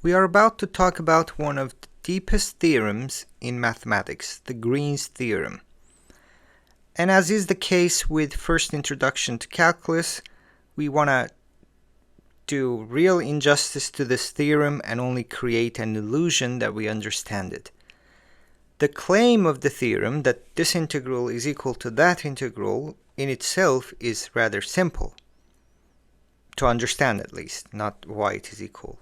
We are about to talk about one of the deepest theorems in mathematics, the Green's theorem. And as is the case with first introduction to calculus, we want to do real injustice to this theorem and only create an illusion that we understand it. The claim of the theorem that this integral is equal to that integral in itself is rather simple, to understand at least, not why it is equal.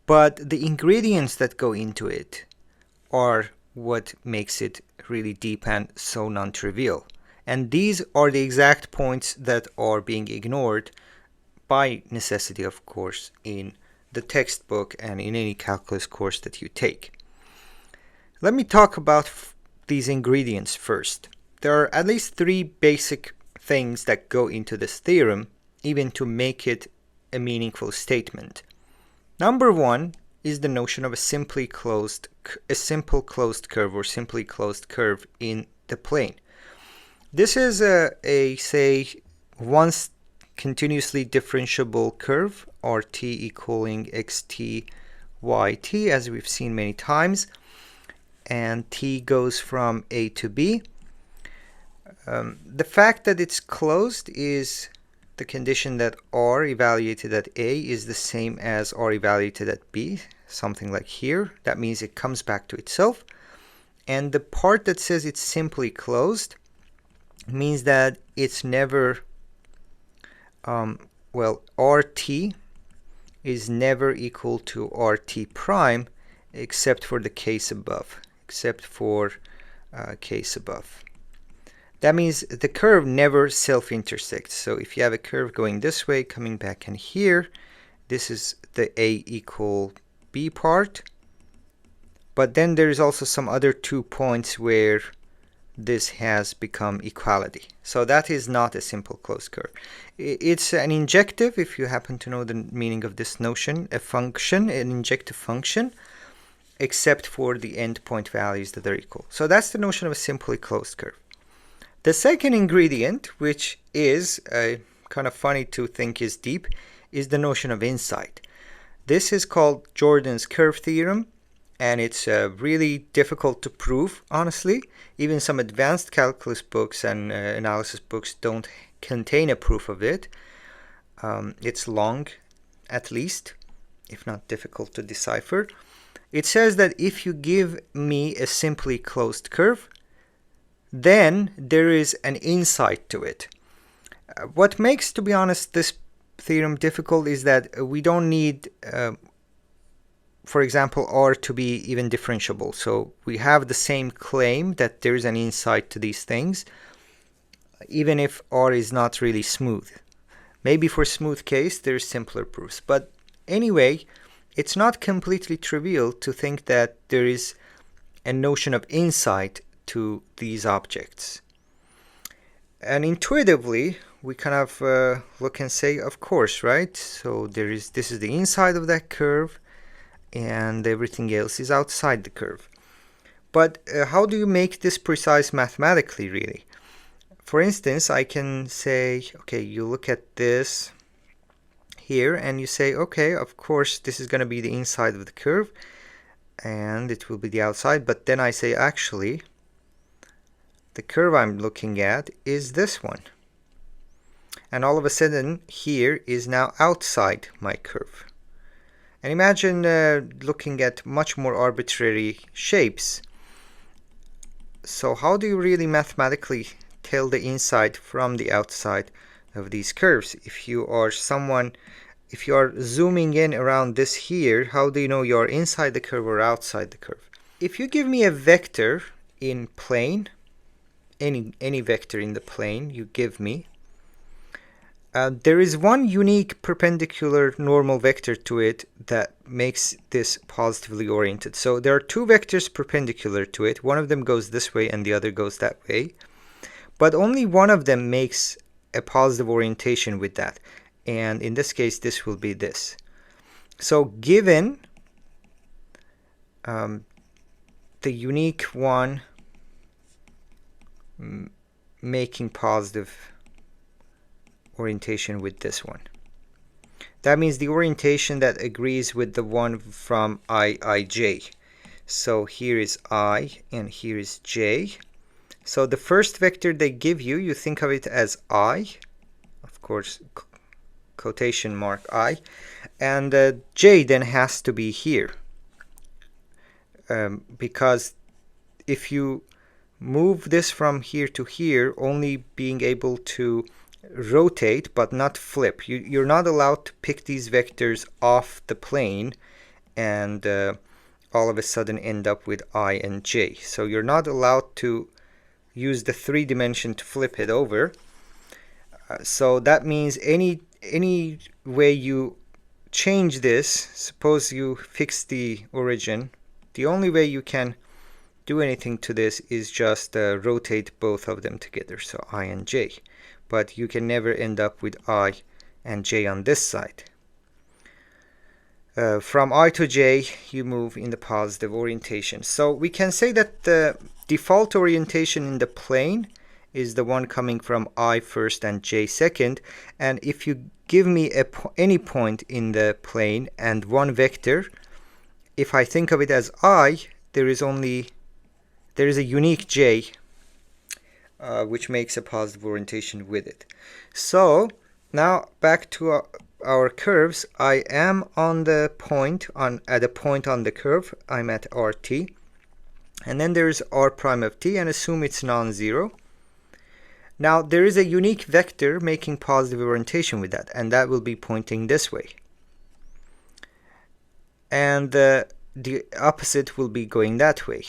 But the ingredients that go into it are what makes it really deep and so non-trivial. And these are the exact points that are being ignored by necessity, of course, in the textbook and in any calculus course that you take. Let me talk about these ingredients first. There are at least three basic things that go into this theorem, even to make it a meaningful statement. Number one is the notion of a simple closed curve or simply closed curve in the plane. This is say once continuously differentiable curve, RT equaling xt yt, as we've seen many times, and t goes from a to b. The fact that it's closed is the condition that r evaluated at a is the same as r evaluated at b, something like here. That means it comes back to itself. And the part that says it's simply closed means that it's never, rt is never equal to rt prime except for the case above, That means the curve never self-intersects. So if you have a curve going this way, coming back in here, this is the a equal b part. But then there's also some other 2 points where this has become equality. So that is not a simple closed curve. It's an injective, if you happen to know the meaning of this notion, an injective function, except for the endpoint values that are equal. So that's the notion of a simply closed curve. The second ingredient, which is kind of funny to think is deep, is the notion of insight. This is called Jordan's curve theorem, and it's really difficult to prove, honestly. Even some advanced calculus books and analysis books don't contain a proof of it. It's long, at least, if not difficult to decipher. It says that if you give me a simply closed curve, then there is an insight to it. What makes, to be honest, this theorem difficult is that we don't need, for example, r to be even differentiable. So we have the same claim that there is an insight to these things, even if r is not really smooth. Maybe for smooth case, there's simpler proofs. But anyway, it's not completely trivial to think that there is a notion of insight to these objects. And intuitively, we kind of look and say, of course, right? So this is the inside of that curve, and everything else is outside the curve. But how do you make this precise mathematically, really? For instance, I can say, okay, you look at this here, and you say, okay, of course, this is going to be the inside of the curve, and it will be the outside. But then I say, actually, the curve I'm looking at is this one. And all of a sudden, here is now outside my curve. And imagine looking at much more arbitrary shapes. So how do you really mathematically tell the inside from the outside of these curves? If you are zooming in around this here, how do you know you're inside the curve or outside the curve? If you give me a vector in plane, any vector in the plane you give me, there is one unique perpendicular normal vector to it that makes this positively oriented. So there are two vectors perpendicular to it. One of them goes this way and the other goes that way. But only one of them makes a positive orientation with that. And in this case, this will be this. So given the unique one making positive orientation with this one, That means the orientation that agrees with the one from Ij. So here is I and here is j. So the first vector they give you, you think of it as I, of course, quotation mark I, and j then has to be here. Because if you move this from here to here, only being able to rotate but not flip. You're not allowed to pick these vectors off the plane and all of a sudden end up with I and j. So you're not allowed to use the 3 dimension to flip it over. So that means any way you change this, suppose you fix the origin, the only way you can do anything to this is just rotate both of them together, so I and j. But you can never end up with I and j on this side. From I to j, you move in the positive orientation. So we can say that the default orientation in the plane is the one coming from I first and j second. And if you give me any point in the plane and one vector, if I think of it as I, there is a unique j, which makes a positive orientation with it. So now back to our curves. I am on the point at a point on the curve. I'm at RT, and then there's R prime of t, and assume it's non-zero. Now there is a unique vector making positive orientation with that, and that will be pointing this way. And the opposite will be going that way.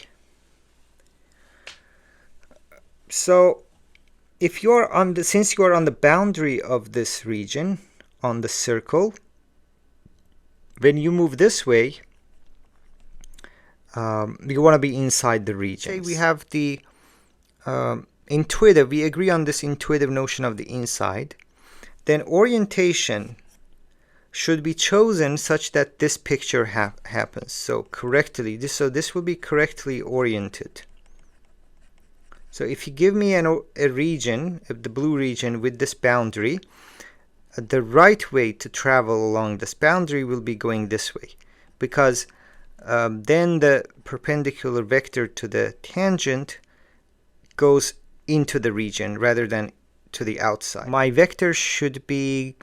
So if you're since you are on the boundary of this region, on the circle, when you move this way, you want to be inside the region. Okay, we have the intuitive, we agree on this intuitive notion of the inside. Then orientation should be chosen such that this picture happens. So correctly, this will be correctly oriented. So if you give me a region, the blue region with this boundary, the right way to travel along this boundary will be going this way, because then the perpendicular vector to the tangent goes into the region rather than to the outside. My curve should be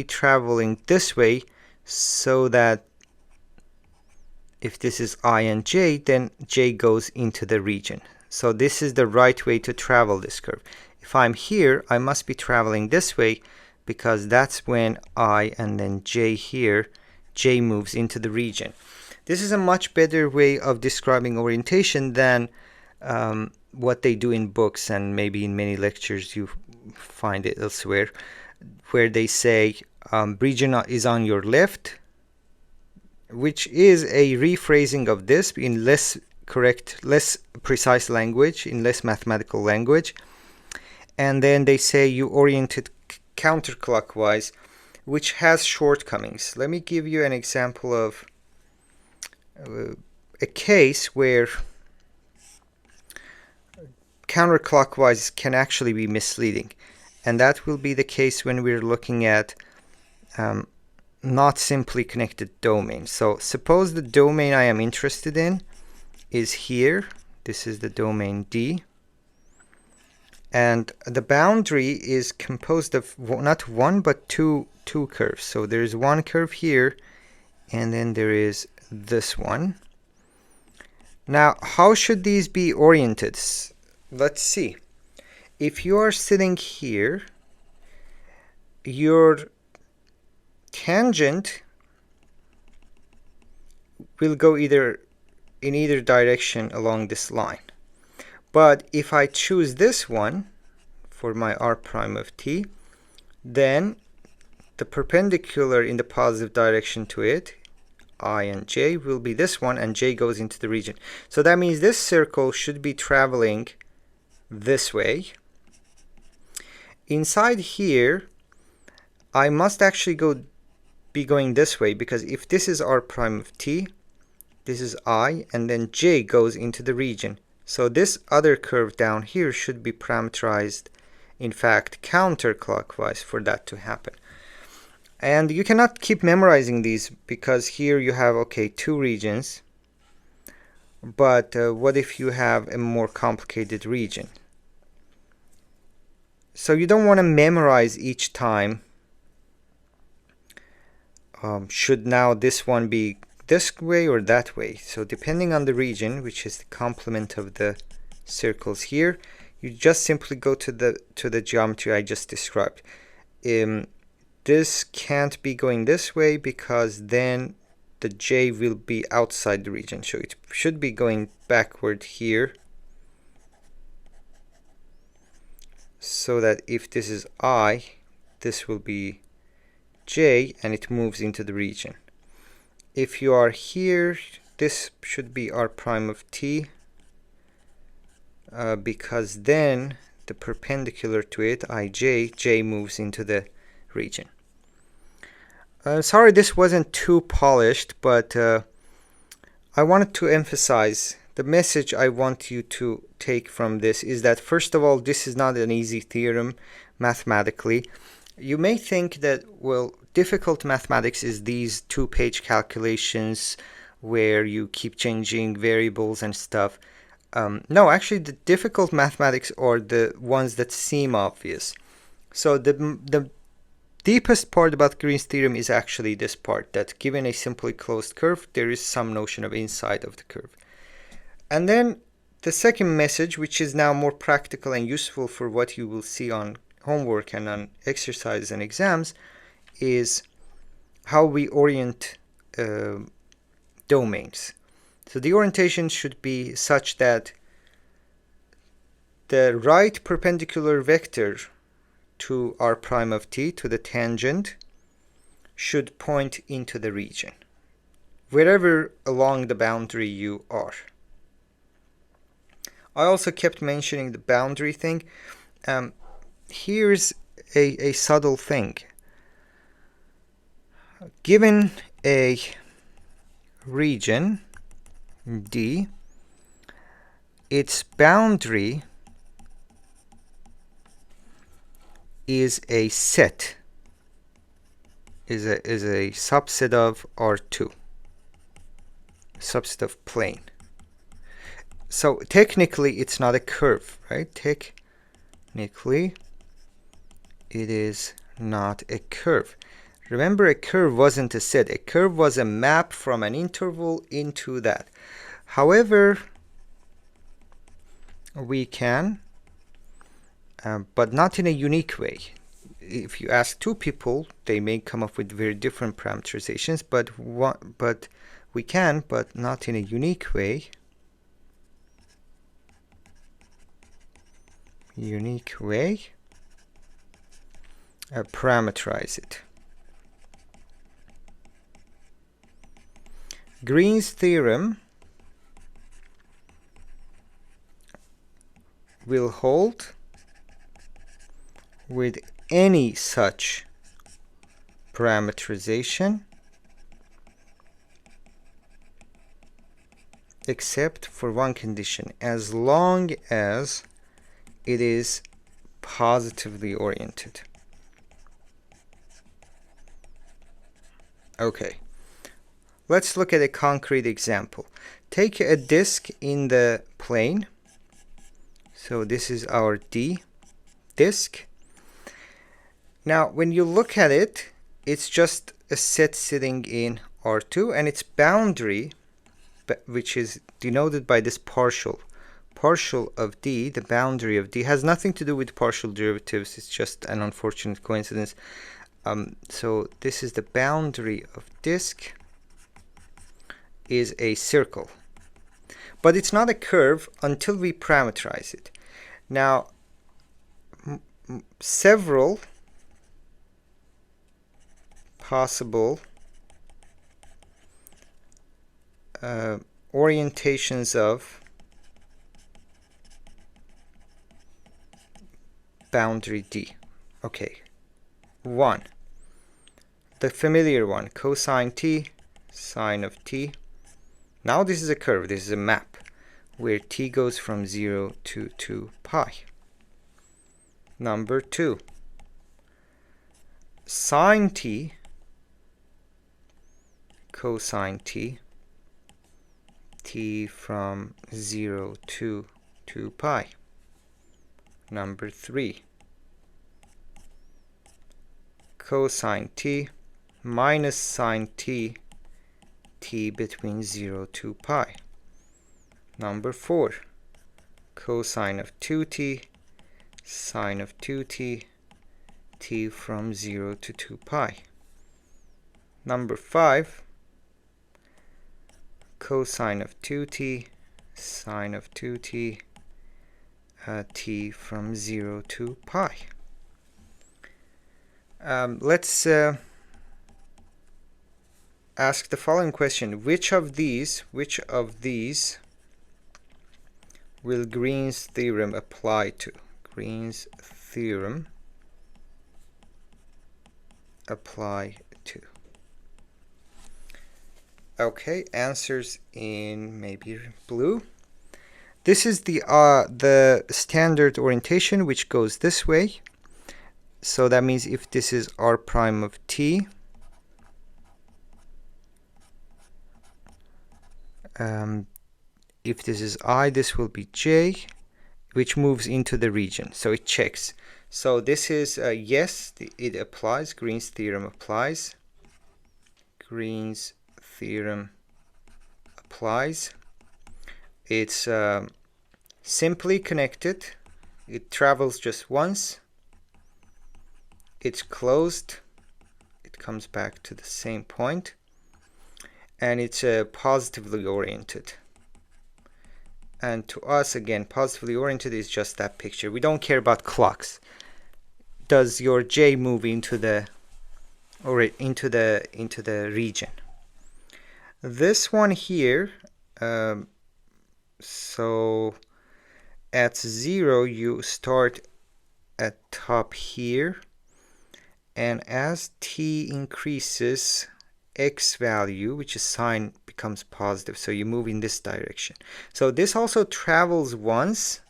traveling this way, so that if this is I and j, then j goes into the region. So this is the right way to travel this curve. If I'm here, I must be traveling this way, because that's when I and then j here, j moves into the region. This is a much better way of describing orientation than what they do in books, and maybe in many lectures you find it elsewhere, where they say region is on your left, which is a rephrasing of this in less precise language, in less mathematical language. And then they say you orient it counterclockwise, which has shortcomings. Let me give you an example of a case where counterclockwise can actually be misleading, and that will be the case when we're looking at not simply connected domains. So suppose the domain I am interested in is here. This is the domain D, and the boundary is composed of not one but two curves. So there's one curve here, and then there is this one. Now how should these be oriented? Let's see. If you are sitting here, your tangent will go in either direction along this line. But if I choose this one for my r prime of t, then the perpendicular in the positive direction to it, I and j, will be this one, and j goes into the region. So that means this circle should be traveling this way. Inside here, I must actually be going this way, because if this is r prime of t, this is I, and then j goes into the region. So this other curve down here should be parameterized, in fact, counterclockwise for that to happen. And you cannot keep memorizing these because here you have, okay, two regions. But what if you have a more complicated region? So you don't want to memorize each time. Should now this one be this way or that way? So depending on the region, which is the complement of the circles here, you just simply go to the geometry I just described. This can't be going this way because then the J will be outside the region. So it should be going backward here. So that if this is I, this will be J and it moves into the region. If you are here, this should be R prime of T because then the perpendicular to it, IJ, J moves into the region. Sorry this wasn't too polished, but I wanted to emphasize the message I want you to take from this is that, first of all, this is not an easy theorem mathematically. You may think that, well, difficult mathematics is these two-page calculations where you keep changing variables and stuff. No, actually, the difficult mathematics are the ones that seem obvious. So the deepest part about Green's theorem is actually this part, that given a simply closed curve, there is some notion of inside of the curve. And then the second message, which is now more practical and useful for what you will see on homework and on exercises and exams, is how we orient domains. So the orientation should be such that the right perpendicular vector to R prime of T, to the tangent, should point into the region, wherever along the boundary you are. I also kept mentioning the boundary thing. Here's a subtle thing. Given a region, D, its boundary is a set, is a subset of R2, subset of plane. So technically it's not a curve, right? Technically it is not a curve. Remember, a curve wasn't a set. A curve was a map from an interval into that. However, we can, but not in a unique way. If you ask two people, they may come up with very different parameterizations, but we can, but not in a unique way. Parameterize it. Green's theorem will hold with any such parameterization except for one condition, as long as it is positively oriented. Okay, let's look at a concrete example. Take a disk in the plane. So this is our D disk. Now, when you look at it, it's just a set sitting in R2, and its boundary, which is denoted by this partial of D, the boundary of D, has nothing to do with partial derivatives. It's just an unfortunate coincidence. So this is the boundary of disk, is a circle. But it's not a curve until we parameterize it. Now, several possible orientations of boundary D. Okay, one, the familiar one, cosine T, sine of T. Now this is a curve, this is a map, where T goes from 0 to 2 pi. Number two, sine T cosine t from 0 to 2 pi. Number 3, cosine t minus sine t between 0 to pi. Number 4, cosine of 2t sine of 2t t from 0 to 2 pi. Number 5, cosine of 2t sine of 2t t from 0 to pi. Let's ask the following question. Which of these will Green's theorem apply to? Green's theorem apply to. Okay, answers in maybe blue. This is the standard orientation, which goes this way. So that means if this is r prime of t, if this is I, this will be j, which moves into the region. So it checks. So this is yes, it applies. Green's theorem applies. Green's theorem applies. It's simply connected. It travels just once. It's closed. It comes back to the same point. And it's positively oriented. And to us, again, positively oriented is just that picture. We don't care about clocks. Does your j move into the region? This one here, so at 0 you start at top here, and as t increases, x value, which is sine, becomes positive, so you move in this direction. So this also travels once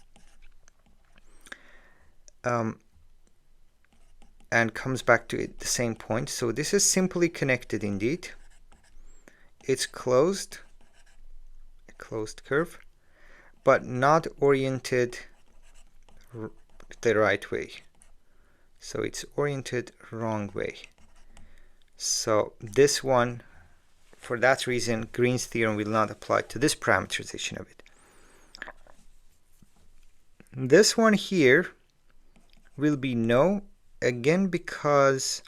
and comes back to the same point. So this is simply connected indeed. It's closed, a closed curve, but not oriented the right way. So it's oriented wrong way. So this one, for that reason, Green's theorem will not apply to this parameterization of it. This one here will be no, again, because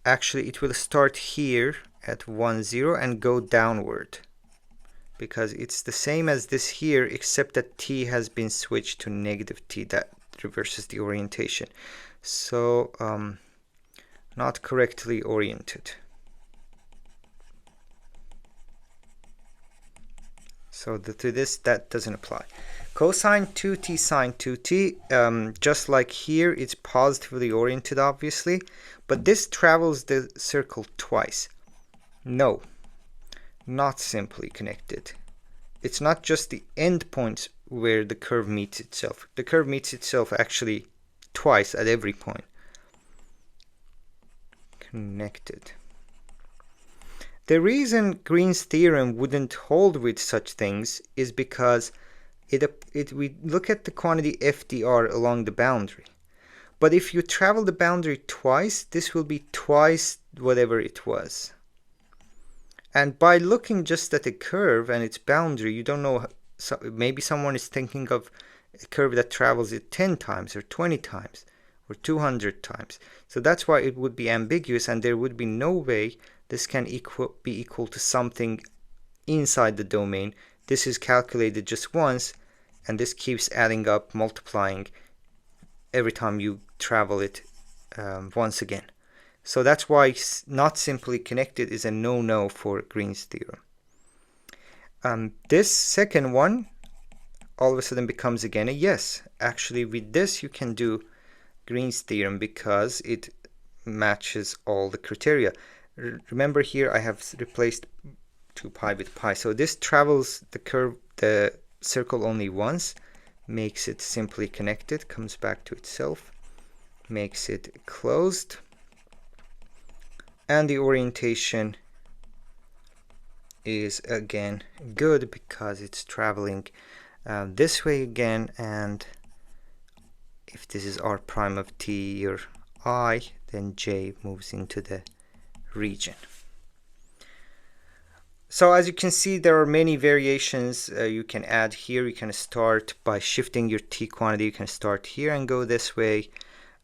actually it will start here at 1, 0 and go downward, because it's the same as this here, except that t has been switched to negative t. That reverses the orientation. So not correctly oriented. So to this, that doesn't apply. Cosine 2t sine 2t, just like here, it's positively oriented, obviously, but this travels the circle twice. No, not simply connected. It's not just the end points where the curve meets itself. The curve meets itself actually twice at every point. Connected. The reason Green's theorem wouldn't hold with such things is because we look at the quantity FDR along the boundary. But if you travel the boundary twice, this will be twice whatever it was. And by looking just at a curve and its boundary, you don't know, so maybe someone is thinking of a curve that travels it 10 times or 20 times or 200 times. So that's why it would be ambiguous, and there would be no way this can be equal to something inside the domain. This is calculated just once, and this keeps adding up, multiplying every time you travel it once again. So that's why not simply connected is a no-no for Green's theorem. This second one all of a sudden becomes again a yes. Actually, with this you can do Green's theorem because it matches all the criteria. Remember here I have replaced 2 pi with pi. So this travels the circle only once, makes it simply connected, comes back to itself, makes it closed, and the orientation is again good because it's traveling this way again, and if this is r prime of t or I, then j moves into the region. So as you can see, there are many variations you can add here. You can start by shifting your t quantity. You can start here and go this way.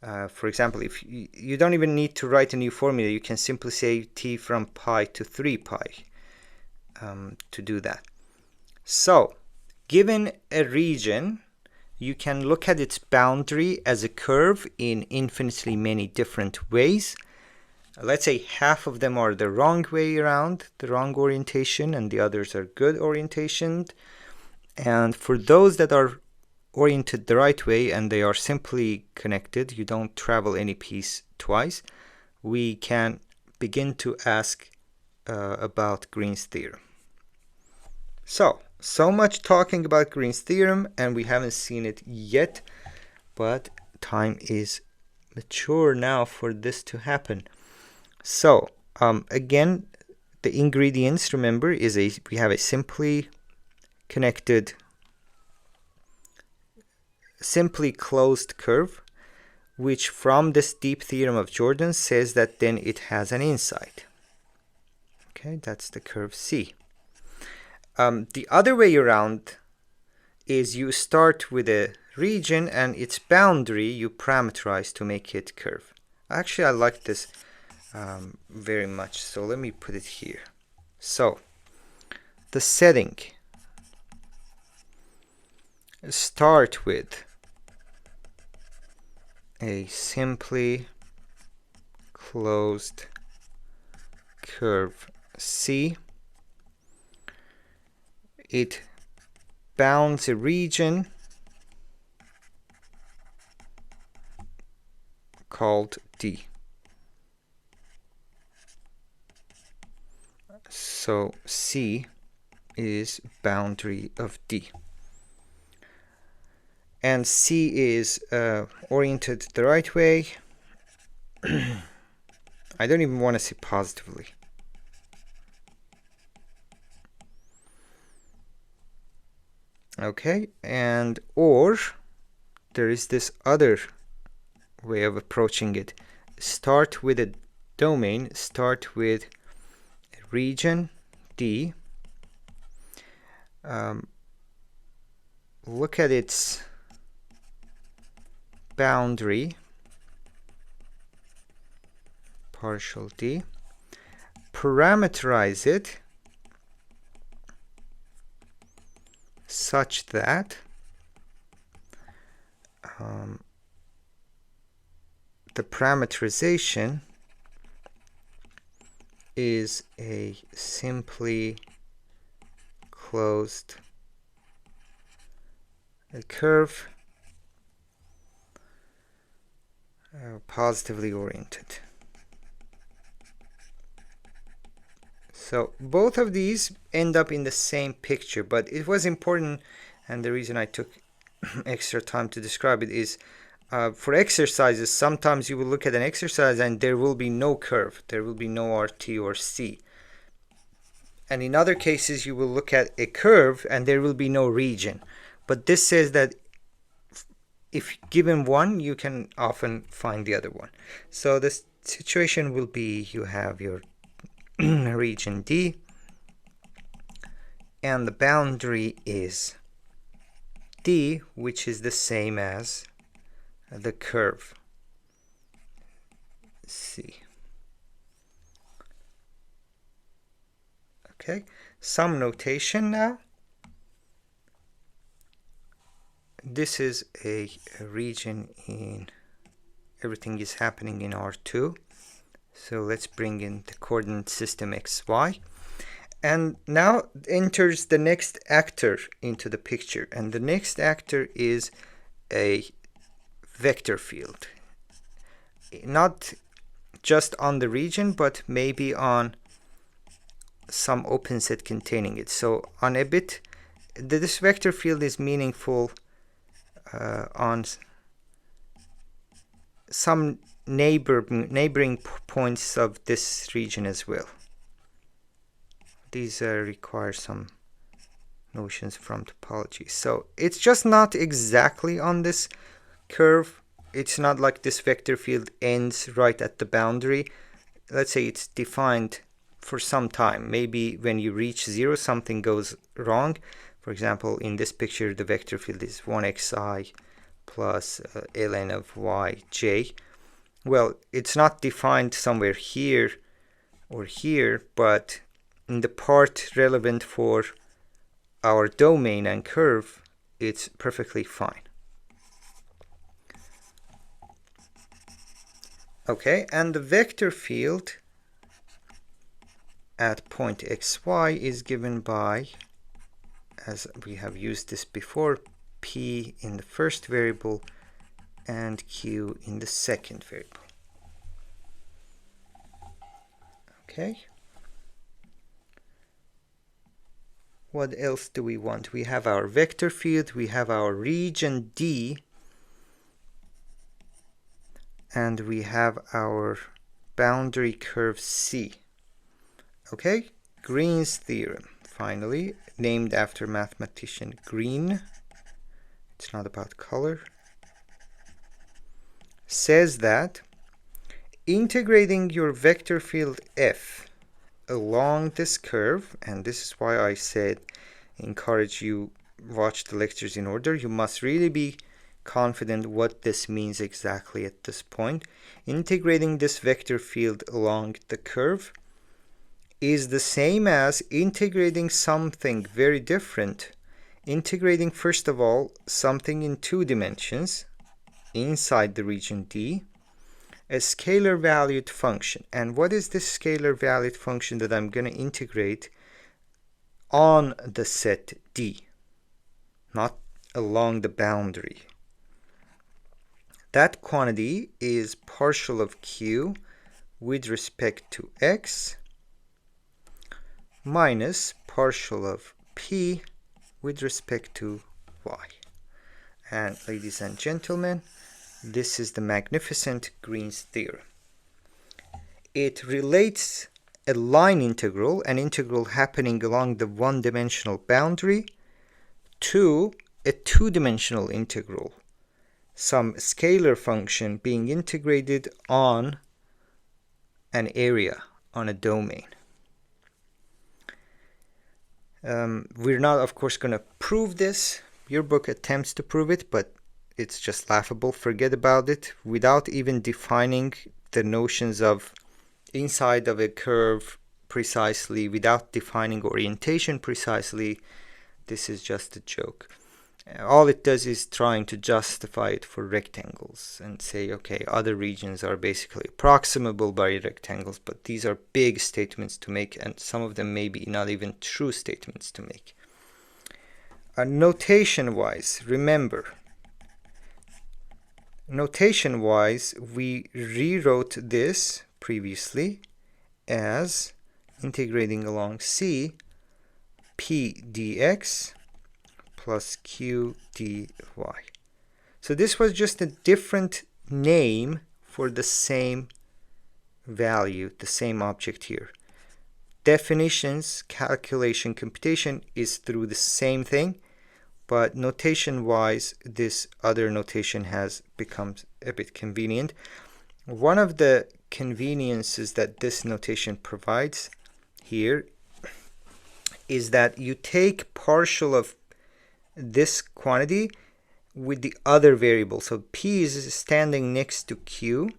For example, if you don't even need to write a new formula, you can simply say t from pi to 3 pi to do that. So given a region, you can look at its boundary as a curve in infinitely many different ways. Let's say half of them are the wrong way around, the wrong orientation, and the others are good orientation. And for those that are oriented the right way and they are simply connected, you don't travel any piece twice, we can begin to ask about Green's theorem. So much talking about Green's theorem, and we haven't seen it yet, but time is mature now for this to happen. So again, the ingredients, remember, is we have a simply connected, simply closed curve, which from this deep theorem of Jordan says that then it has an inside. Okay, that's the curve C. The other way around is you start with a region and its boundary you parameterize to make it curve. Actually, I like this very much, so let me put it here. So the setting, start with a simply closed curve C. It bounds a region called D. So C is boundary of D. And C is oriented the right way. I don't even want to say positively. Okay, and or there is this other way of approaching it. Start with a domain, start with a region D. Look at its boundary, partial D, parameterize it such that the parameterization is a simply closed curve, positively oriented. So both of these end up in the same picture, but it was important, and the reason I took extra time to describe it is for exercises, sometimes you will look at an exercise and there will be no curve, there will be no RT or C. And in other cases, you will look at a curve and there will be no region. But this says that if given one, you can often find the other one. So the situation will be you have your region D, and the boundary is D, which is the same as the curve C. Okay, some notation now. This is a region in, everything is happening in R2. So let's bring in the coordinate system xy. And now enters the next actor into the picture. And the next actor is a vector field. Not just on the region, but maybe on some open set containing it. So on a bit, this vector field is meaningful on some neighboring points of this region as well. These require some notions from topology. So it's just not exactly on this curve. It's not like this vector field ends right at the boundary. Let's say it's defined for some time. Maybe when you reach 0, something goes wrong. For example, in this picture, the vector field is 1xi plus ln of yj. Well, it's not defined somewhere here or here, but in the part relevant for our domain and curve, it's perfectly fine. Okay, and the vector field at point xy is given by, as we have used this before, p in the first variable and q in the second variable. Okay. What else do we want? We have our vector field, we have our region D, and we have our boundary curve C. Okay, Green's theorem, finally, named after mathematician Green. It's not about color. Says that integrating your vector field F along this curve, and this is why I said encourage you watch the lectures in order. You must really be confident what this means exactly at this point. Integrating this vector field along the curve is the same as integrating something very different. Integrating, first of all, something in 2 dimensions inside the region D, a scalar valued function. And what is this scalar valued function that I'm going to integrate on the set D, not along the boundary? That quantity is partial of q with respect to x minus partial of p with respect to y. And ladies and gentlemen, this is the magnificent Green's theorem. It relates a line integral, an integral happening along the one-dimensional boundary, to a two-dimensional integral, some scalar function being integrated on an area, on a domain. We're not, of course, going to prove this. Your book attempts to prove it, but it's just laughable. Forget about it. Without even defining the notions of inside of a curve precisely, without defining orientation precisely, this is just a joke. All it does is trying to justify it for rectangles and say, okay, other regions are basically approximable by rectangles, but these are big statements to make, and some of them may be not even true statements to make. Notation-wise, remember, notation-wise, we rewrote this previously as integrating along C, p dx plus q dy. So this was just a different name for the same value, the same object here. Definitions, calculation, computation is through the same thing, but notation-wise, this other notation has become a bit convenient. One of the conveniences that this notation provides here is that you take partial of this quantity with the other variable. So p is standing next to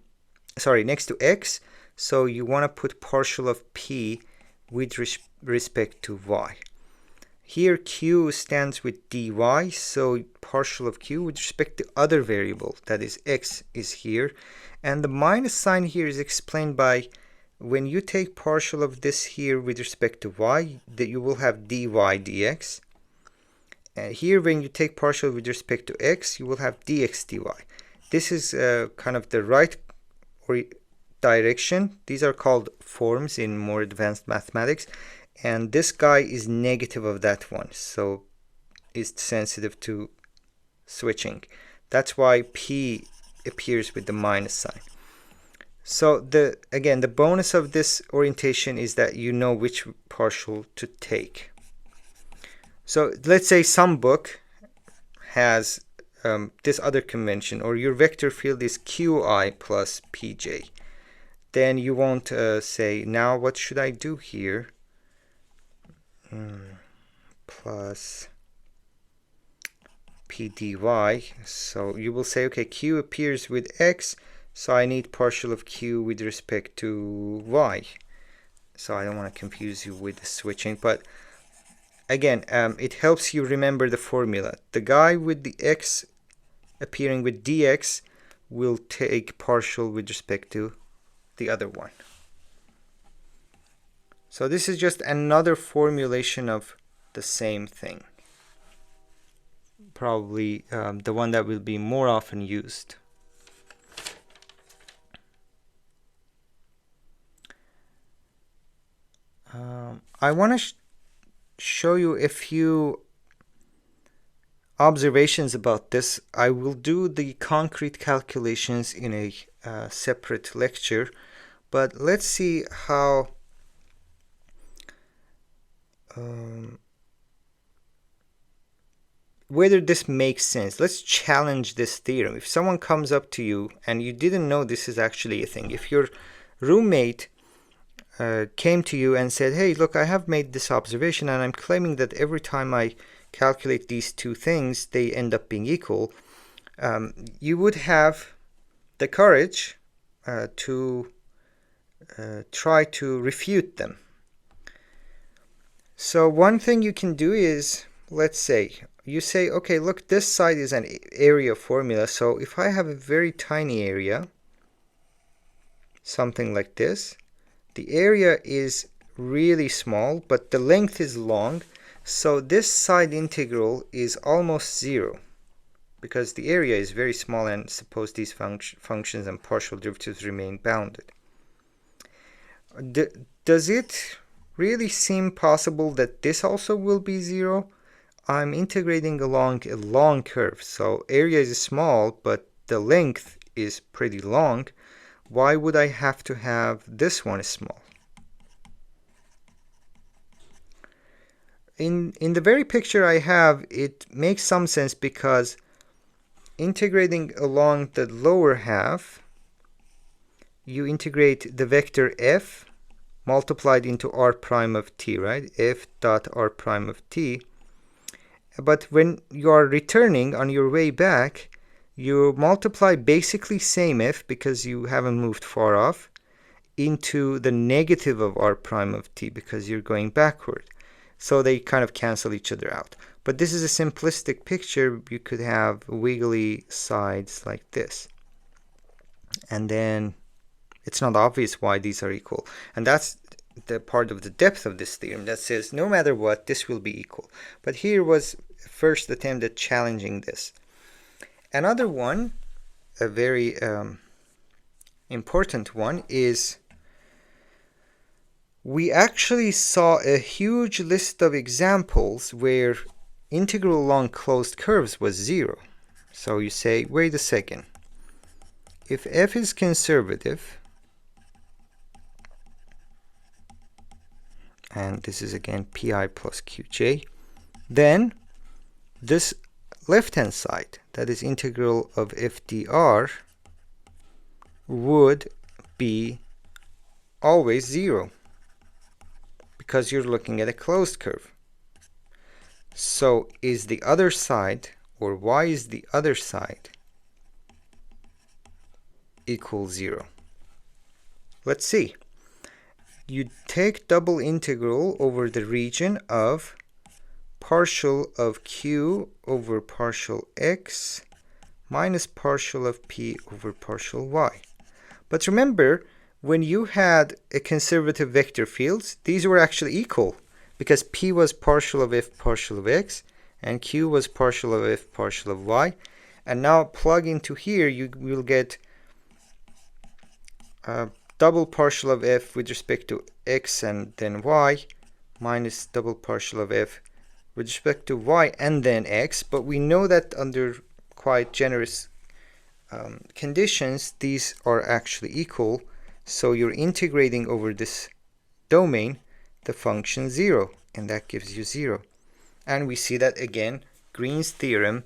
next to x, so you want to put partial of p with respect to y. Here q stands with dy, so partial of q with respect to other variable, that is x, is here. And the minus sign here is explained by when you take partial of this here with respect to y, that you will have dy dx. And here when you take partial with respect to x, you will have dx dy. This is kind of the right direction. These are called forms in more advanced mathematics. And this guy is negative of that one, so it's sensitive to switching. That's why p appears with the minus sign. So again, the bonus of this orientation is that you know which partial to take. So let's say some book has this other convention, or your vector field is qi plus pj. Then you won't say, now what should I do here? Plus pdy. So you will say, okay, q appears with x, so I need partial of q with respect to y. So I don't want to confuse you with the switching, but again, it helps you remember the formula. The guy with the x appearing with dx will take partial with respect to the other one. So this is just another formulation of the same thing. Probably the one that will be more often used. I want to show you a few observations about this. I will do the concrete calculations in a separate lecture, but let's see how whether this makes sense. Let's challenge this theorem. If someone comes up to you and you didn't know this is actually a thing, if your roommate came to you and said, hey, look, I have made this observation and I'm claiming that every time I calculate these two things, they end up being equal, you would have the courage to try to refute them. So one thing you can do is, let's say, you say, okay, look, this side is an area formula. So if I have a very tiny area, something like this, the area is really small, but the length is long. So this side integral is almost zero because the area is very small, and suppose these functions and partial derivatives remain bounded. Does it really seem possible that this also will be zero? I'm integrating along a long curve, so area is small, but the length is pretty long. Why would I have to have this one small? In the very picture I have, it makes some sense because integrating along the lower half, you integrate the vector f multiplied into r prime of t, right? F dot r prime of t. But when you are returning on your way back, you multiply basically same f, because you haven't moved far off, into the negative of r prime of t because you're going backward. So they kind of cancel each other out. But this is a simplistic picture. You could have wiggly sides like this. And then it's not obvious why these are equal. And that's the part of the depth of this theorem that says no matter what, this will be equal. But here was first attempt at challenging this. Another one, a very important one, is we actually saw a huge list of examples where integral along closed curves was zero. So you say, wait a second. If f is conservative, and this is again pi plus qj, then this left-hand side, that is integral of f dr, would be always zero because you're looking at a closed curve. So is the other side, or why is the other side equal zero? Let's see. You take double integral over the region of partial of q over partial x minus partial of p over partial y. But remember, when you had a conservative vector fields, these were actually equal because p was partial of f partial of x and q was partial of f partial of y. And now plug into here, you will get double partial of f with respect to x and then y minus double partial of f with respect to y and then x. But we know that under quite generous conditions, these are actually equal So you're integrating over this domain the function 0, and that gives you 0. And we see that again, Green's theorem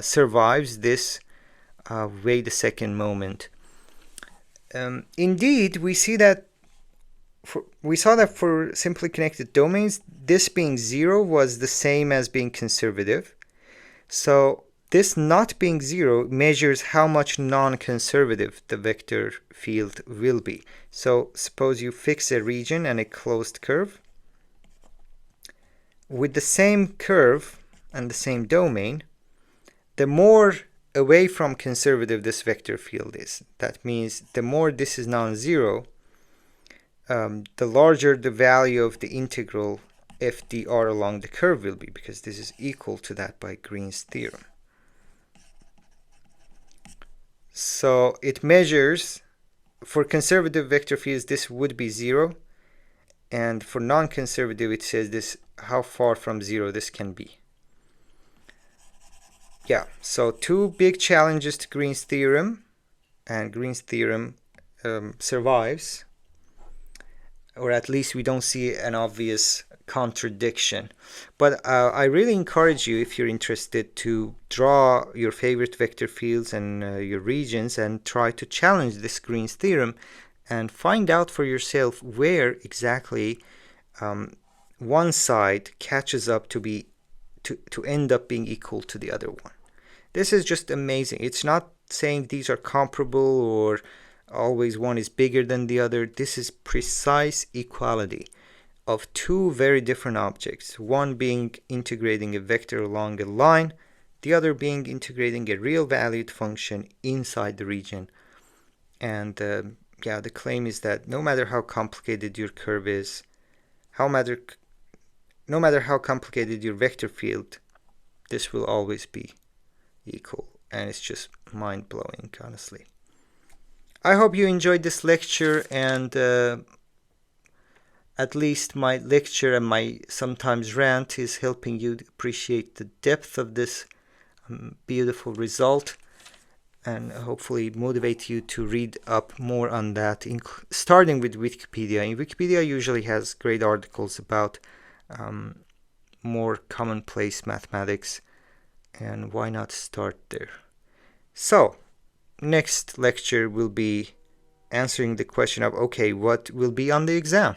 survives this wait a second moment. Indeed, we saw that for simply connected domains, this being 0 was the same as being conservative. So this not being 0 measures how much non-conservative the vector field will be. So suppose you fix a region and a closed curve. With the same curve and the same domain, the more away from conservative this vector field is. That means the more this is non-zero, the larger the value of the integral f dr along the curve will be, because this is equal to that by Green's theorem. So it measures, for conservative vector fields this would be 0, and for non-conservative it says this how far from 0 this can be. Yeah, so two big challenges to Green's theorem, and Green's theorem survives, or at least we don't see an obvious contradiction. But I really encourage you, if you're interested, to draw your favorite vector fields and your regions and try to challenge this Green's theorem and find out for yourself where exactly one side catches up to end up being equal to the other one. This is just amazing. It's not saying these are comparable or always one is bigger than the other. This is precise equality of two very different objects, one being integrating a vector along a line, the other being integrating a real valued function inside the region. And yeah, the claim is that no matter how complicated your curve is, no matter how complicated your vector field, this will always be equal. And it's just mind-blowing, honestly. I hope you enjoyed this lecture, and at least my lecture and my sometimes rant is helping you appreciate the depth of this beautiful result, and hopefully motivate you to read up more on that, starting with Wikipedia. And Wikipedia usually has great articles about more commonplace mathematics, and why not start there? So, next lecture will be answering the question of, okay, what will be on the exam?